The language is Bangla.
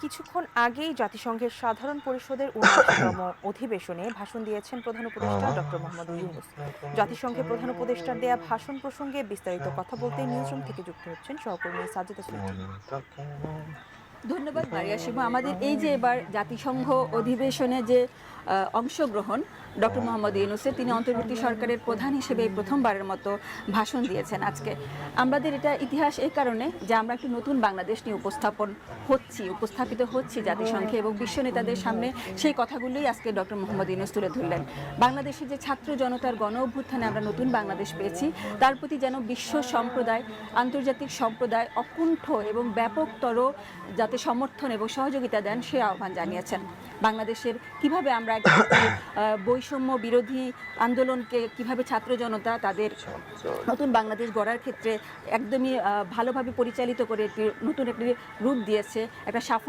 কিছুক্ষণ আগেই জাতিসংঘের সাধারণ পরিষদের ৭৯তম অধিবেশনে ভাষণ দিয়েছেন প্রধান উপদেষ্টা ডক্টর মোহাম্মদ ইউনূস। জাতিসংঘের প্রধান উপদেষ্টার দেয়া ভাষণ প্রসঙ্গে বিস্তারিত কথা বলতে নিউজরুম থেকে যুক্ত হচ্ছেন সহকর্মী সাজিদা সুইটি। ধন্যবাদ মারিয়া শিমু। আমাদের এই যে এবার জাতিসংঘ অধিবেশনে যে অংশগ্রহণ ডক্টর মোহাম্মদ ইউনূসের, তিনি অন্তর্বর্তী সরকারের প্রধান হিসেবে এই প্রথমবারের মতো ভাষণ দিয়েছেন আজকে। আমাদের এটা ইতিহাস এই কারণে যে আমরা একটি নতুন বাংলাদেশ নিয়ে উপস্থাপিত হচ্ছি জাতিসংঘে, এবং বিশ্ব নেতাদের সামনে সেই কথাগুলোই আজকে ডক্টর মোহাম্মদ ইউনূস তুলে ধরলেন। বাংলাদেশের যে ছাত্র জনতার গণ অভ্যুত্থানে আমরা নতুন বাংলাদেশ পেয়েছি, তার প্রতি যেন বিশ্ব সম্প্রদায়, আন্তর্জাতিক সম্প্রদায় অকুণ্ঠ এবং ব্যাপকতর যাতে সমর্থন এবং সহযোগিতা দেন সে আহ্বান জানিয়েছেন। বাংলাদেশের কিভাবে আমরা একটি বৈষম্য বিরোধী আন্দোলনকে কিভাবে ছাত্র জনতা তাদের নতুন বাংলাদেশ গড়ার ক্ষেত্রে একদমই ভালোভাবে পরিচালিত করে নতুন একটি রূপ দিয়েছে, একটা সাফল্য